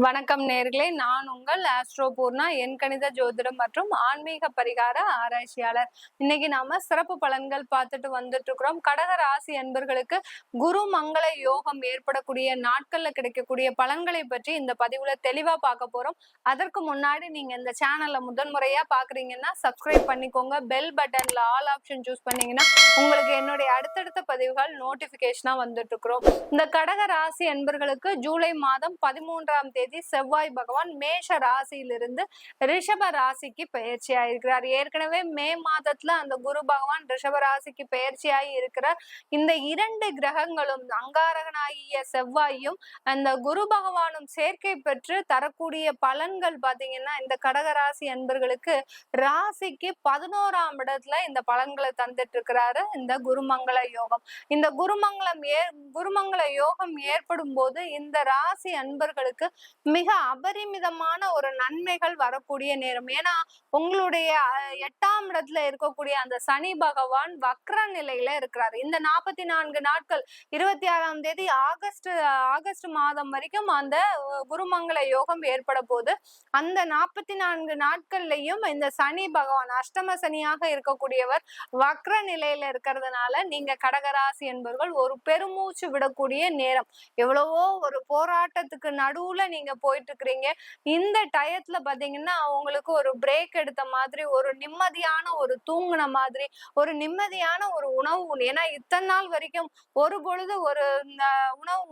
வணக்கம் நேர்களே, நான் உங்கள் ஆஸ்ட்ரோ பூர்ணா, எண்கணித ஜோதிடம் மற்றும் ஆன்மீக பரிகார ஆராய்ச்சியாளர். இன்னைக்கு நாம சிறப்பு பலன்கள் பார்த்துட்டு வந்துட்டு இருக்கிறோம். கடக ராசி அன்பர்களுக்கு குரு மங்கள யோகம் ஏற்படக்கூடிய நாட்கள்ல கிடைக்கக்கூடிய பலன்களை பற்றி இந்த பதிவுல தெளிவா பார்க்க போறோம். அதற்கு முன்னாடி நீங்க இந்த சேனல்ல முதன்முறையா பாக்குறீங்கன்னா சப்ஸ்கிரைப் பண்ணிக்கோங்க. பெல் பட்டன்ல ஆல் ஆப்ஷன் சூஸ் பண்ணீங்கன்னா உங்களுக்கு என்னுடைய அடுத்தடுத்த பதிவுகள் நோட்டிபிகேஷனா வந்துட்டு இருக்கிறோம். இந்த கடக ராசி அன்பர்களுக்கு ஜூலை மாதம் 13ஆம் தேதி செவ்வாய் பகவான் மேஷ ராசியிலிருந்து ரிஷப ராசிக்கு பயிற்சி ஆயிருக்கிறார். ஏற்கனவே மே மாதத்துல அந்த குரு பகவான் ரிஷப ராசிக்கு பயிற்சியாகி இருக்கிறார். இந்த இரண்டு கிரகங்களும் அங்காரகனாகிய செவ்வாயும் அந்த குரு பகவானும் சேர்க்கை பெற்று தரக்கூடிய பலன்கள் பாத்தீங்கன்னா இந்த கடகராசி அன்பர்களுக்கு ராசிக்கு 11ஆம் இடத்துல இந்த பலன்களை தந்துட்டு இருக்கிறாரு இந்த குருமங்கள யோகம். இந்த குருமங்கள யோகம் ஏற்படும் போது இந்த ராசி அன்பர்களுக்கு மிக அபரிமிதமான ஒரு நன்மைகள் வரக்கூடிய நேரம். ஏன்னா உங்களுடைய 8ஆம் இடத்துல இருக்கக்கூடிய அந்த சனி பகவான் வக்ர நிலையில இருக்கிறார். இந்த 44 நாட்கள் 26ஆம் தேதி ஆகஸ்ட் மாதம் வரைக்கும் அந்த குருமங்கள யோகம் ஏற்பட போது அந்த 44 நாட்கள்லயும் இந்த சனி பகவான் அஷ்டம சனியாக இருக்கக்கூடியவர் வக்ர நிலையில இருக்கிறதுனால நீங்க கடகராசி என்பவர்கள் ஒரு பெருமூச்சு விடக்கூடிய நேரம். எவ்வளவோ ஒரு போராட்டத்துக்கு நடுவுல நீங்க போயிட்டு இருக்கிறீங்க. இந்த டயத்துல பாத்தீங்கன்னா உங்களுக்கு ஒரு பிரேக் எடுத்த மாதிரி, ஒரு நிம்மதியான ஒரு தூங்குன மாதிரி, ஒரு நிம்மதியான ஒரு உணவு ஏன்னா இத்தனை நாள் வரைக்கும் ஒரு பொழுது ஒரு உணவு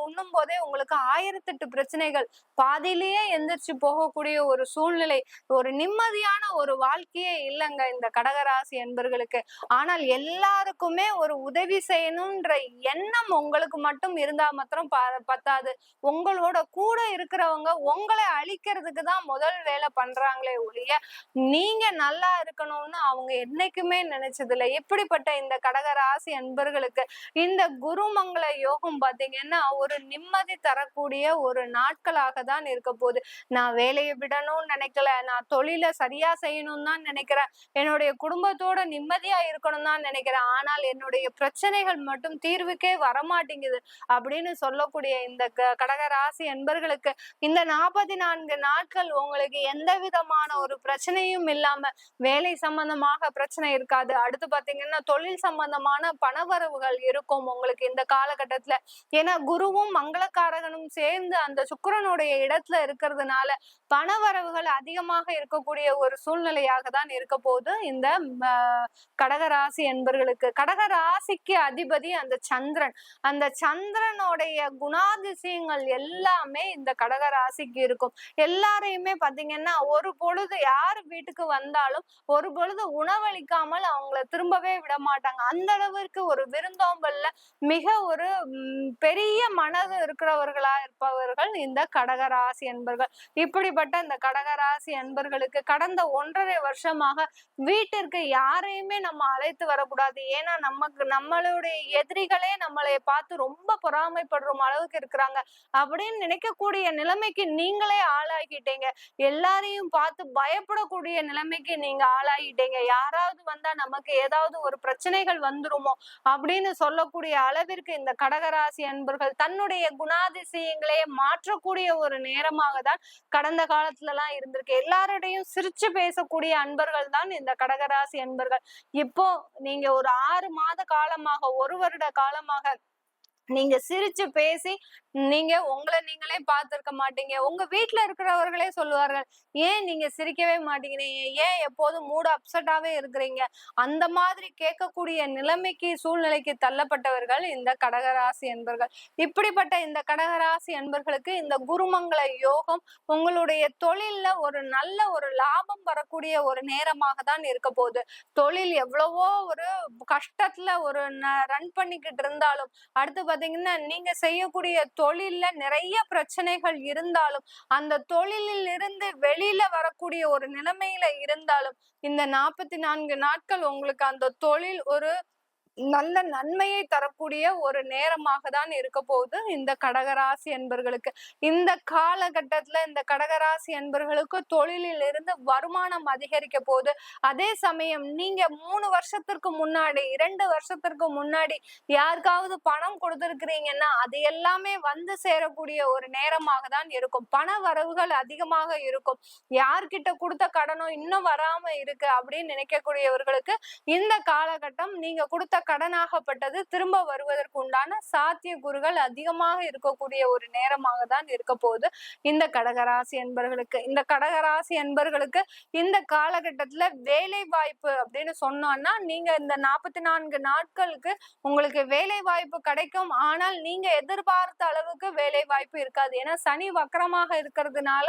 உண்ணும் போதே உங்களுக்கு 1008 பிரச்சனைகள், பாதியிலேயே எந்திரிச்சு போகக்கூடிய ஒரு சூழ்நிலை, ஒரு நிம்மதியான ஒரு வாழ்க்கையே இல்லைங்க இந்த கடகராசி என்பர்களுக்கு. ஆனால் எல்லாருக்குமே ஒரு உதவி செய்யணும்ன்ற எண்ணம் உங்களுக்கு மட்டும் இருந்தா மாத்திரம் பத்தாது. உங்களோட கூட இருக்கிறவங்க உங்களை அழிக்கிறதுக்கு தான் முதல் வேலை பண்றாங்களே ஒழிய நீங்க நல்லா இருக்கணும்னு அவங்க என்னைக்குமே நினைச்சது இல்லை. இப்படிப்பட்ட இந்த கடகராசி அன்பர்களுக்கு இந்த குருமங்கள யோகம் பாத்தீங்கன்னா ஒரு நிம்மதி தரக்கூடிய ஒரு நாட்களாக தான் இருக்க போகுது. நான் வேலையை விடணும்னு நினைக்கல, நான் தொழிலை சரியா செய்யணும்னு தான் நினைக்கிறேன், என்னுடைய குடும்பத்தோட நிம்மதியா இருக்கணும் தான் நினைக்கிறேன், ஆனால் என்னுடைய பிரச்சனைகள் மட்டும் தீர்வுக்கே வரமாட்டேங்குது அப்படின்னு சொல்லக்கூடிய இந்த கடகராசி அன்பர்களுக்கு இந்த 44 நாட்கள் உங்களுக்கு எந்த விதமான ஒரு பிரச்சனையும் இல்லாம வேலை சம்பந்தமாக பிரச்சனை இருக்காது. அடுத்து பாத்தீங்கன்னா தொழில் சம்பந்தமான பணவரவுகள் இருக்கும் உங்களுக்கு இந்த காலகட்டத்துல. ஏன்னா குருவும் மங்களக்காரகனும் சேர்ந்து அந்த சுக்கிரனுடைய இடத்துல இருக்கிறதுனால பணவரவுகள் அதிகமாக இருக்கக்கூடிய ஒரு சூழ்நிலையாக தான் இருக்க போது இந்த கடகராசி என்பர்களுக்கு. கடகராசிக்கு அதிபதி அந்த சந்திரன். அந்த சந்திரனுடைய குணாதிசயங்கள் எல்லாமே இந்த கடகராசிக்கு இருக்கும். எல்லாரையுமே பாத்தீங்கன்னா ஒரு பொழுது யாரு வீட்டுக்கு வந்தாலும் ஒரு பொழுது உணவளிக்காமல் அவங்கள திரும்பவே விட மாட்டாங்க. அந்த அளவிற்கு ஒரு விருந்தோம்பல்ல மிக ஒரு பெரிய மனது இருக்கிறவர்களா இருப்பவர்கள் இந்த கடகராசி என்பர்கள். இப்படிப்பட்ட இந்த கடகராசி அன்பர்களுக்கு கடந்த 1.5 வருஷமாக வீட்டிற்கு யாரையுமே நம்ம அழைத்து வரக்கூடாது. ஏன்னா நம்மளுடைய எதிரிகளே நம்மளை பார்த்து ரொம்ப பொறாமைப்படுற அளவுக்கு இருக்கிறாங்க அப்படின்னு நினைக்கக்கூடிய நிலைமைக்கு நீங்களே ஆளாகிட்டீங்க. எல்லாரையும் பார்த்து பயப்படக்கூடிய நிலைமைக்கு நீங்க ஆளாகிட்டீங்க. யாராவது வந்தா நமக்கு ஏதாவது ஒரு பிரச்சனைகள் வந்துருமோ அப்படின்னு சொல்லக்கூடிய அளவிற்கு இந்த கடகராசி அன்பர்கள் தன்னுடைய குணாதிசயங்களே மாற்றக்கூடிய ஒரு நேரமாக தான் கடந்த காலத்துல எல்லாம் இருந்திருக்கு. எல்லாரிடையும் சிரிச்சு பேசக்கூடிய அன்பர்கள் தான் இந்த கடகராசி அன்பர்கள். இப்போ நீங்க ஒரு 6 மாத காலமாக, 1 வருட காலமாக நீங்க சிரிச்சு பேசி நீங்க உங்களை நீங்களே பார்த்திருக்க மாட்டீங்க. உங்க வீட்டுல இருக்கிறவர்களே சொல்லுவார்கள், ஏன் நீங்க சிரிக்கவே மாட்டேங்கிறீங்க, ஏன் எப்போதும் மூடு அப்செட்டாவே இருக்கிறீங்க, அந்த மாதிரி கேட்கக்கூடிய நிலைமைக்கு சூழ்நிலைக்கு தள்ளப்பட்டவர்கள் இந்த கடகராசி என்பர்கள். இப்படிப்பட்ட இந்த கடகராசி என்பர்களுக்கு இந்த குருமங்கள யோகம் உங்களுடைய தொழில்ல ஒரு நல்ல ஒரு லாபம் வரக்கூடிய ஒரு நேரமாக தான் இருக்க போகுது. தொழில் எவ்வளவோ ஒரு கஷ்டத்துல ஒரு ரன் பண்ணிக்கிட்டு இருந்தாலும், அடுத்து பாத்தீங்கன்னா நீங்க செய்யக்கூடிய தொழில்ல நிறைய பிரச்சனைகள் இருந்தாலும், அந்த தொழிலில் இருந்து வெளியில வரக்கூடிய ஒரு நிலைமையில இருந்தாலும், இந்த 44 நாட்கள் உங்களுக்கு அந்த தொழில் ஒரு நல்ல நன்மையை தரக்கூடிய ஒரு நேரமாக தான் இருக்க போகுது இந்த கடகராசி என்பர்களுக்கு. இந்த காலகட்டத்துல இந்த கடகராசி என்பர்களுக்கு தொழிலில் இருந்து வருமானம் அதிகரிக்க போகுது. அதே சமயம் நீங்க 3 வருஷத்திற்கு முன்னாடி 2 வருஷத்திற்கு முன்னாடி யாருக்காவது பணம் கொடுத்திருக்கிறீங்கன்னா அது எல்லாமே வந்து சேரக்கூடிய ஒரு நேரமாக தான் இருக்கும். பண வரவுகள் அதிகமாக இருக்கும். யார்கிட்ட கொடுத்த கடனும் இன்னும் வராம இருக்கு அப்படின்னு நினைக்கக்கூடியவர்களுக்கு இந்த காலகட்டம் நீங்க கொடுத்த கடனாகப்பட்டது திரும்ப வருவதற்கு உண்டான சாத்தியக்கூறுகள் அதிகமாக இருக்கக்கூடிய ஒரு நேரமாக தான் இருக்க போகுது இந்த கடகராசி என்பர்களுக்கு. இந்த கடகராசி என்பர்களுக்கு இந்த காலகட்டத்துல வேலை வாய்ப்பு அப்படின்னு சொன்னோம்னா நீங்க இந்த 44 நாட்களுக்கு உங்களுக்கு வேலை வாய்ப்பு கிடைக்கும். ஆனால் நீங்க எதிர்பார்த்த அளவுக்கு வேலை வாய்ப்பு இருக்காது. ஏன்னா சனி வக்கரமாக இருக்கிறதுனால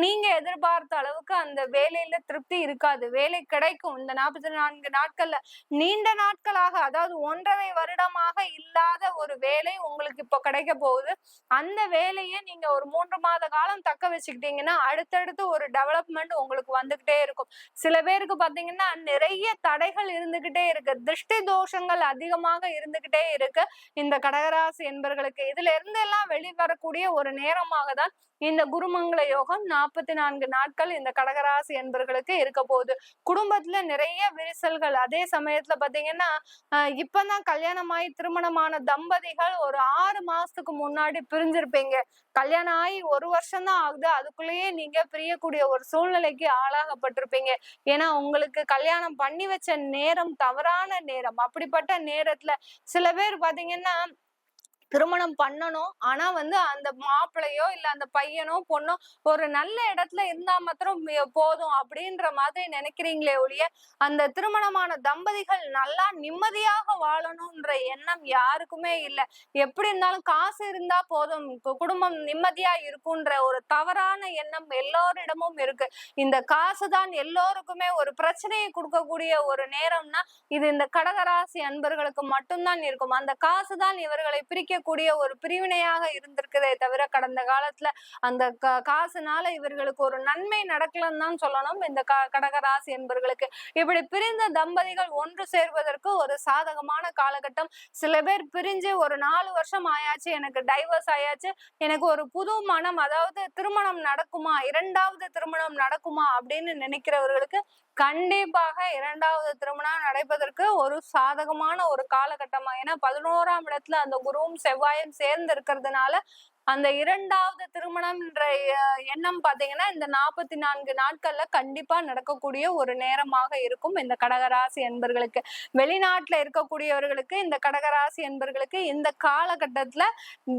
நீங்க எதிர்பார்த்த அளவுக்கு அந்த வேலையில திருப்தி இருக்காது. வேலை கிடைக்கும் இந்த 44 நாட்கள்ல. நீண்ட நாட்களாக அதாவது 1.5 வருடமாக இல்லாத ஒரு வேலை உங்களுக்கு இப்போ கிடைக்க போகுது. அந்த வேலையை நீங்க ஒரு 3 மாத காலம் தக்க வச்சுக்கிட்டீங்கன்னா அடுத்தடுத்து ஒரு டெவலப்மெண்ட் உங்களுக்கு வந்துகிட்டே இருக்கும். சில பேருக்கு பாத்தீங்கன்னா நிறைய தடைகள் இருந்துகிட்டே இருக்கு. திருஷ்டி தோஷங்கள் அதிகமாக இருந்துகிட்டே இருக்கு இந்த கடகராசி என்பர்களுக்கு. இதுல இருந்து எல்லாம் வெளிவரக்கூடிய ஒரு நேரமாக தான் இந்த குருமங்கள யோகம் 44 நாட்கள் இந்த கடகராசி என்பர்களுக்கு இருக்க போகுது. குடும்பத்துல நிறைய விரிசல்கள். அதே சமயத்துல பாத்தீங்கன்னா இப்பதான் கல்யாணமாயி திருமணமான தம்பதிகள் ஒரு 6 மாசத்துக்கு முன்னாடி பிரிஞ்சிருப்பீங்க. கல்யாணம் ஆகி 1 வருஷம் தான் ஆகுது. அதுக்குள்ளேயே நீங்க பிரியக்கூடிய ஒரு சூழ்நிலைக்கு ஆளாகப்பட்டிருப்பீங்க. ஏன்னா உங்களுக்கு கல்யாணம் பண்ணி வச்ச நேரம் தவறான நேரம். அப்படிப்பட்ட நேரத்துல சில பேர் பாத்தீங்கன்னா திருமணம் பண்ணணும். ஆனா அந்த மாப்பிள்ளையோ இல்ல அந்த பையனோ பொண்ணோ ஒரு நல்ல இடத்துல இருந்தா மாத்திரம் போதும் அப்படின்ற மாதிரி நினைக்கிறீங்களே ஒழிய அந்த திருமணமான தம்பதிகள் நல்லா நிம்மதியாக வாழணும்ன்ற எண்ணம் யாருக்குமே இல்லை. எப்படி இருந்தாலும் காசு இருந்தா போதும், குடும்பம் நிம்மதியா இருக்குன்ற ஒரு தவறான எண்ணம் எல்லோரிடமும் இருக்கு. இந்த காசுதான் எல்லோருக்குமே ஒரு பிரச்சனையை கொடுக்கக்கூடிய ஒரு நேரம்னா இது இந்த கடகராசி அன்பர்களுக்கு மட்டும்தான் இருக்கும். அந்த காசுதான் இவர்களை பிரிக்க கூடிய ஒரு பிரிவினையாக இருந்திருக்குதே தவிர கடந்த காலத்துல அந்த காசுனால இவர்களுக்கு ஒரு நன்மை நடக்கலன்னு தான் சொல்லணும் இந்த கடகராசி என்பர்களுக்கு. இப்படி பிரிந்த தம்பதிகள் ஒன்று சேர்வதற்கு ஒரு சாதகமான காலகட்டம். சில பேர் பிரிஞ்சு ஒரு 4 வருஷம் ஆயாச்சு, எனக்கு டைவர்ஸ் ஆயாச்சு, எனக்கு ஒரு புது மனம் அதாவது திருமணம் நடக்குமா, 2வது திருமணம் நடக்குமா அப்படின்னு நினைக்கிறவர்களுக்கு கண்டிப்பாக 2வது திருமணம் நடப்பதற்கு ஒரு சாதகமான ஒரு காலகட்டமா. ஏன்னா 11ஆம் இடத்துல அந்த குருவும் செவ்வாயும் சேர்ந்து இருக்கிறதுனால அந்த 2வது திருமணம்ன்ற எண்ணம் பாத்தீங்கன்னா இந்த 44 நாட்கள்ல கண்டிப்பா நடக்கக்கூடிய ஒரு நேரமாக இருக்கும் இந்த கடகராசி என்பர்களுக்கு. வெளிநாட்டுல இருக்கக்கூடியவர்களுக்கு இந்த கடகராசி என்பர்களுக்கு இந்த காலகட்டத்துல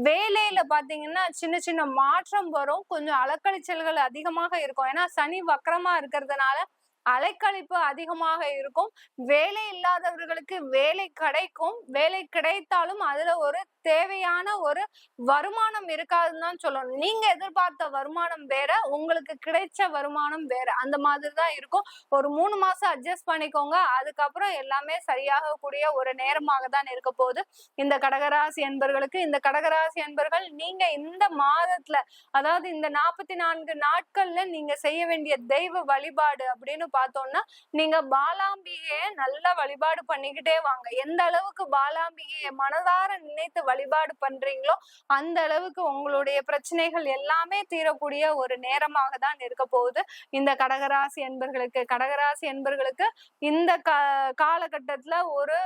வேலையில பாத்தீங்கன்னா சின்ன சின்ன மாற்றம் வரும். கொஞ்சம் அலக்கழிச்சல்கள் அதிகமாக இருக்கும். ஏன்னா சனி வக்கரமா இருக்கிறதுனால அலைக்கழிப்பு அதிகமாக இருக்கும். வேலை இல்லாதவர்களுக்கு வேலை கிடைக்கும். வேலை கிடைத்தாலும் அதுல ஒரு தேவையான ஒரு வருமானம் இருக்காதுன்னு தான் சொல்லணும். நீங்க எதிர்பார்த்த வருமானம் வேற, உங்களுக்கு கிடைச்ச வருமானம் வேற. அந்த மாதிரிதான் இருக்கும். ஒரு 3 மாசம் அட்ஜஸ்ட் பண்ணிக்கோங்க. அதுக்கப்புறம் எல்லாமே சரியாக கூடிய ஒரு நேரமாக தான் இருக்க போகுது இந்த கடகராசி என்பர்களுக்கு. இந்த கடகராசி என்பர்கள் நீங்க இந்த மாதத்துல அதாவது இந்த 44 நாட்கள்ல நீங்க செய்ய வேண்டிய தெய்வ வழிபாடு அப்படின்னு பார்த்தோம்னா நீங்க பாலாம்பிகைய நல்ல வழிபாடு பண்ணிக்கிட்டே வாங்க. எந்த அளவுக்கு பாலாம்பிகைய மனதார நினைத்து வழிபாடு பண்றீங்களோ அந்த அளவுக்கு உங்களுடைய பிரச்சனைகள் எல்லாமே தீரக்கூடிய ஒரு நேரமாக தான் இருக்க போகுது இந்த கடகராசி என்பர்களுக்கு. கடகராசி என்பர்களுக்கு இந்த காலகட்டத்துல ஒரு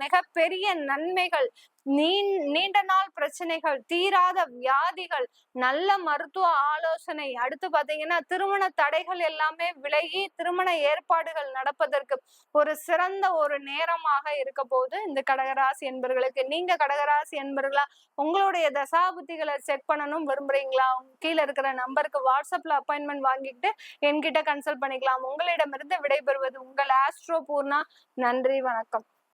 மிகப்பெரிய நன்மைகள், நீண்ட நாள் பிரச்சனைகள், தீராத வியாதிகள், நல்ல மருத்துவ ஆலோசனை, அடுத்து பாத்தீங்கன்னா திருமண தடைகள் எல்லாமே விலகி திருமண ஏற்பாடுகள் நடப்பதற்கு ஒரு சிறந்த ஒரு நேரமாக இருக்க போகுது இந்த கடகராசி என்பர்களுக்கு. நீங்க கடகராசி என்பர்களா உங்களுடைய தசாபுத்திகளை செக் பண்ணணும் விரும்புறீங்களா? கீழே இருக்கிற நம்பருக்கு வாட்ஸ்அப்ல அப்பாயின்மெண்ட் வாங்கிட்டு என்கிட்ட கன்சல்ட் பண்ணிக்கலாம். உங்களிடமிருந்து விடைபெறுவது உங்கள் ஆஸ்ட்ரோ பூர்ணா. நன்றி, வணக்கம்.